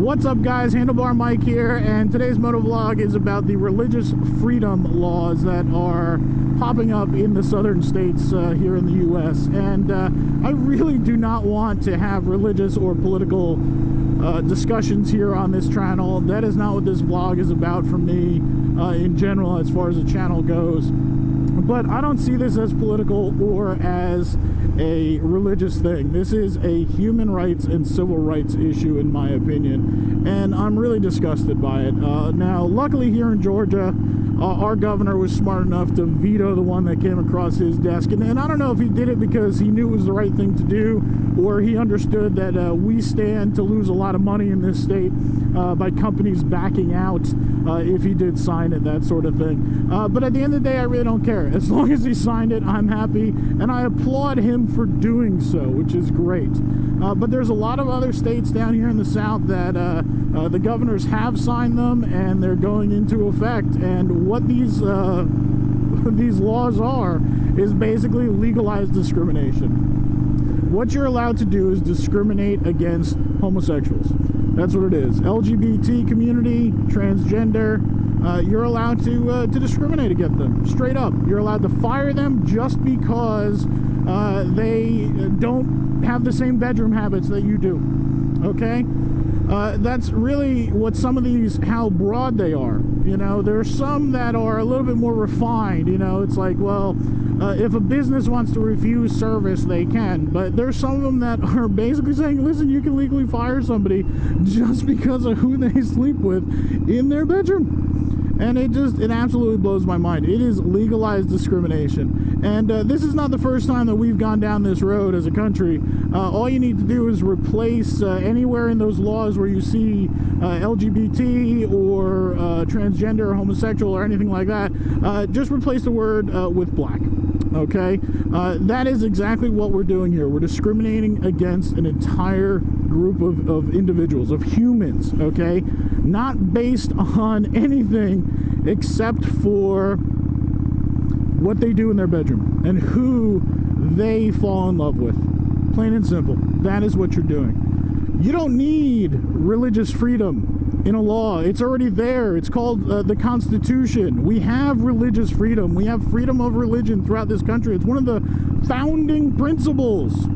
What's up, guys? Handlebar Mike here, and today's MotoVlog is about the religious freedom laws that are popping up in the southern states here in the U.S. And I really do not want to have religious or political discussions here on this channel. That is not what this vlog is about for me in general as far as the channel goes. But I don't see this as political or as a religious thing. This is a human rights and civil rights issue, in my opinion, and I'm really disgusted by it. Now, luckily here in Georgia, our governor was smart enough to veto the one that came across his desk, and I don't know if he did it because he knew it was the right thing to do, or he understood that we stand to lose a lot of money in this state by companies backing out if he did sign it, that sort of thing. But at the end of the day, I really don't care. As long as he signed it, I'm happy, and I applaud him for doing so, which is great. But there's a lot of other states down here in the South that the governors have signed them, and they're going into effect. And what these laws are is basically legalized discrimination. What you're allowed to do is discriminate against homosexuals. That's what it is. LGBT community, transgender, you're allowed to discriminate against them, straight up. You're allowed to fire them just because they don't have the same bedroom habits that you do, okay? That's really what some of these, how broad they are. You know, there's some that are a little bit more refined. You know, it's like, well, if a business wants to refuse service, they can. But there's some of them that are basically saying, listen, you can legally fire somebody just because of who they sleep with in their bedroom. And it absolutely blows my mind. It is legalized discrimination. And this is not the first time that we've gone down this road as a country. All you need to do is replace anywhere in those laws where you see LGBT or transgender or homosexual or anything like that, just replace the word with black. Okay? That is exactly what we're doing here. We're discriminating against an entire group of individuals, of humans, okay? Not based on anything except for what they do in their bedroom and who they fall in love with. Plain and simple. That is what you're doing. You don't need religious freedom in a law. It's already there. It's called the Constitution. We have religious freedom. We have freedom of religion throughout this country. It's one of the founding principles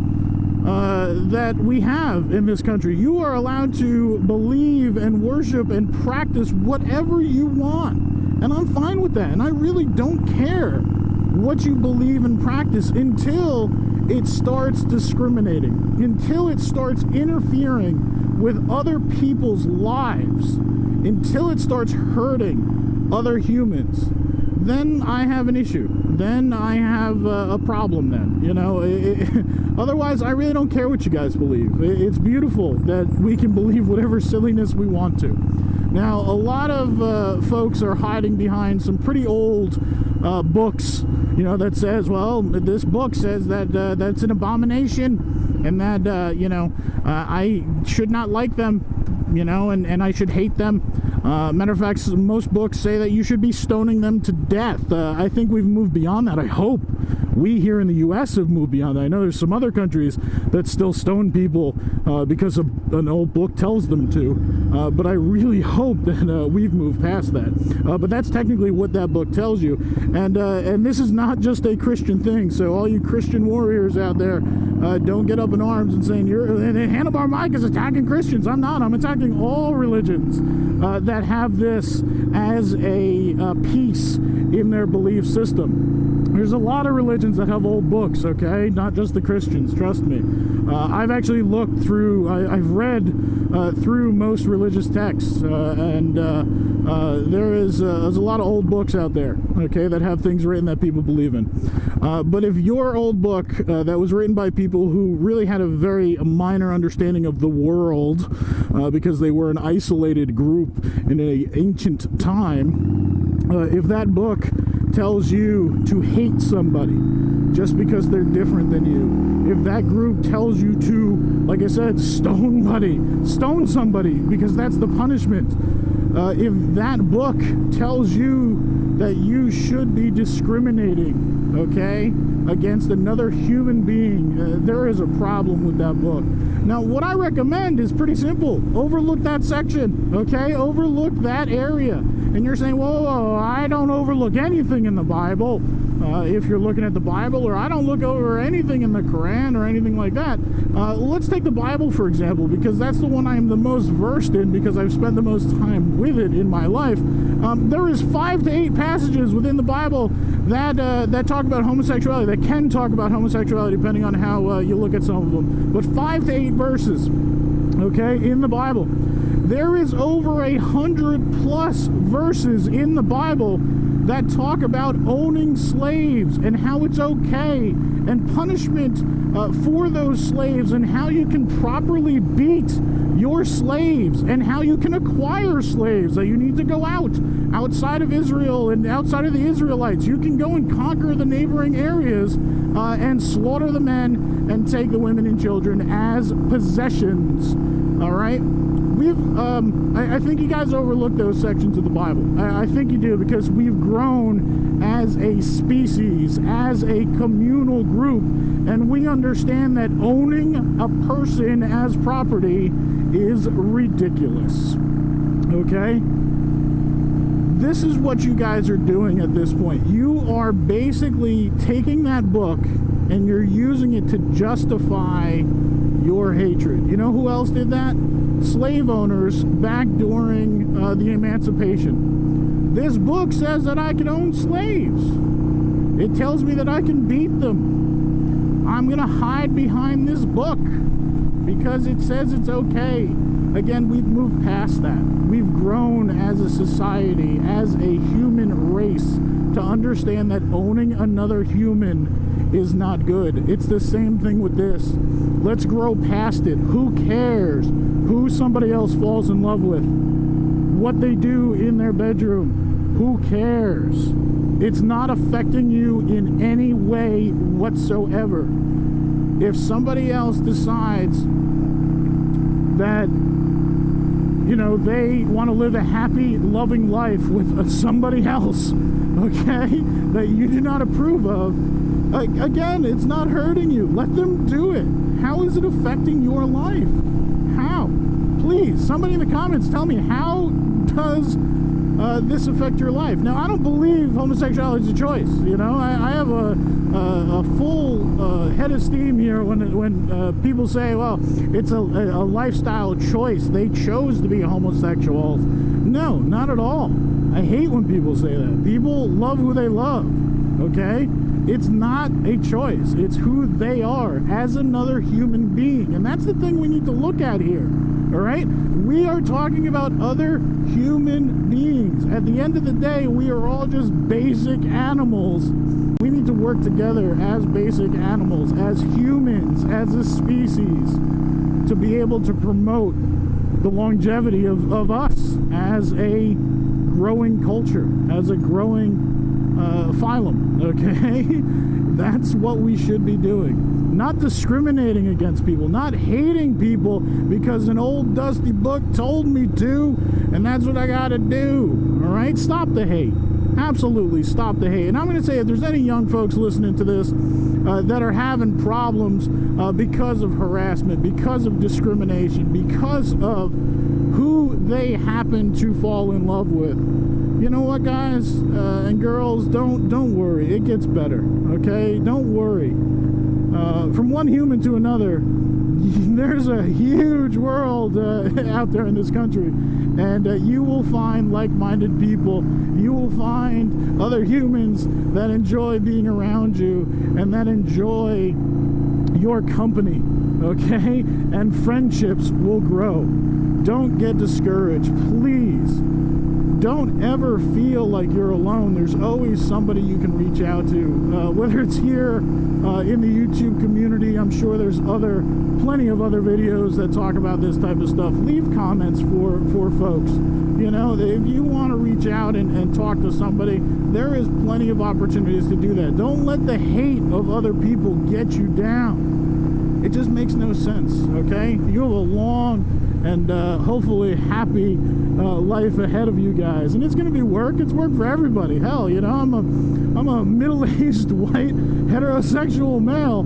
that we have in this country. You are allowed to believe and worship and practice whatever you want, and I'm fine with that. And I really don't care what you believe and practice until it starts discriminating, until it starts interfering with other people's lives, until it starts hurting other humans. Then I have an issue. Then I have a problem then, you know. Otherwise, I really don't care what you guys believe. It's beautiful that we can believe whatever silliness we want to. Now, a lot of folks are hiding behind some pretty old books, you know, that says, well, this book says that that's an abomination and that, you know, I should not like them, you know, and I should hate them. Matter of fact, most books say that you should be stoning them to death. I think we've moved beyond that. I hope we here in the U.S. have moved beyond that. I know there's some other countries that still stone people because an old book tells them to, but I really hope that we've moved past that. But that's technically what that book tells you, and this is not just a Christian thing. So all you Christian warriors out there, don't get up in arms and saying Handlebar Mike is attacking Christians. I'm not. I'm attacking all religions that have this as a piece in their belief system. There's a lot of religions that have old books, okay? Not just the Christians, trust me. I've actually looked through, I've read through most religious texts, and there's a lot of old books out there, okay, that have things written that people believe in. But if your old book that was written by people who really had a very minor understanding of the world, because they were an isolated group in an ancient time, if that book tells you to hate somebody just because they're different than you, if that group tells you to, like I said, stone somebody because that's the punishment, if that book tells you that you should be discriminating, okay, against another human being, there is a problem with that book. Now, what I recommend is pretty simple. Overlook that section, okay? Overlook that area. And you're saying, whoa, I don't overlook anything in the Bible. If you're looking at the Bible, or I don't look over anything in the Quran or anything like that. Let's take the Bible, for example, because that's the one I'm the most versed in because I've spent the most time with it in my life. There is 5 to 8 passages within the Bible that talk about homosexuality, that can talk about homosexuality depending on how you look at some of them. But 5 to 8 verses, okay, in the Bible. There is over 100+ verses in the Bible that talk about owning slaves and how it's okay, and punishment for those slaves, and how you can properly beat your slaves, and how you can acquire slaves. That you need to go outside of Israel and outside of the Israelites. You can go and conquer the neighboring areas and slaughter the men and take the women and children as possessions. All right. I think you guys overlook those sections of the Bible. I think you do, because we've grown as a species, as a communal group, and we understand that owning a person as property is ridiculous. Okay? This is what you guys are doing at this point. You are basically taking that book and you're using it to justify your hatred. You know who else did that? Slave owners back during the emancipation. This book says that I can own slaves. It tells me that I can beat them. I'm gonna hide behind this book because it says it's okay. Again, we've moved past that. We've grown as a society, as a human race, to understand that owning another human is not good. It's the same thing with this. Let's grow past it. Who cares who somebody else falls in love with? What they do in their bedroom? Who cares? It's not affecting you in any way whatsoever. If somebody else decides that, you know, they want to live a happy, loving life with somebody else, okay, that you do not approve of, again, it's not hurting you. Let them do it. How is it affecting your life? How? Please, somebody in the comments tell me, how does this affect your life? Now, I don't believe homosexuality is a choice. You know, I have a full head of steam here when people say, well, it's a lifestyle choice. They chose to be homosexuals. No, not at all. I hate when people say that. People love who they love, okay? It's not a choice. It's who they are as another human being. And that's the thing we need to look at here, all right? We are talking about other human beings. At the end of the day, we are all just basic animals. We need to work together as basic animals, as humans, as a species, to be able to promote the longevity of us as a growing culture, as a growing phylum, okay? That's what we should be doing. Not discriminating against people, not hating people because an old dusty book told me to, and that's what I gotta do, all right? Stop the hate. Absolutely stop the hate. And I'm going to say, if there's any young folks listening to this that are having problems because of harassment, because of discrimination, because of who they happen to fall in love with, you know what, guys and girls, don't worry. It gets better, okay? Don't worry. From one human to another, there's a huge world out there in this country, and you will find like-minded people. You will find other humans that enjoy being around you and that enjoy your company, okay? And friendships will grow. Don't get discouraged, please. don't ever feel like you're alone. There's always somebody you can reach out to, whether it's here in the YouTube community. I'm sure there's plenty of other videos that talk about this type of stuff. Leave comments for folks. You know, if you want to reach out and talk to somebody, there is plenty of opportunities to do that. Don't let the hate of other people get you down. It just makes no sense, okay? You have a long and hopefully happy life ahead of you guys, and it's going to be work. It's work for everybody. Hell, you know, I'm a middle-aged white heterosexual male,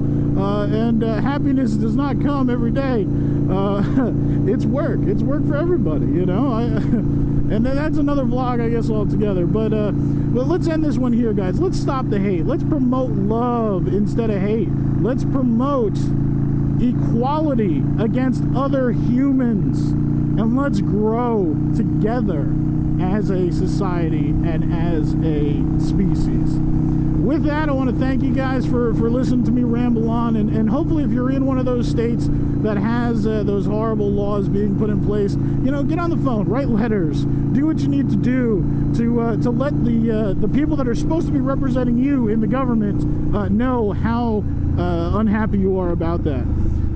and happiness does not come every day. It's work. It's work for everybody, you know. And then that's another vlog, I guess, altogether. But let's end this one here, guys. Let's stop the hate. Let's promote love instead of hate. Let's promote equality against other humans, and let's grow together as a society and as a species. With that, I want to thank you guys for listening to me ramble on, and hopefully if you're in one of those states that has those horrible laws being put in place, you know, get on the phone, write letters, do what you need to do to let the people that are supposed to be representing you in the government know how unhappy you are about that.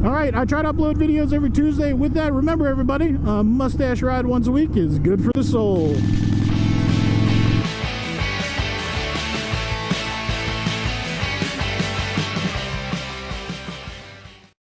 All right, I try to upload videos every Tuesday. With that, remember everybody, a mustache ride once a week is good for the soul.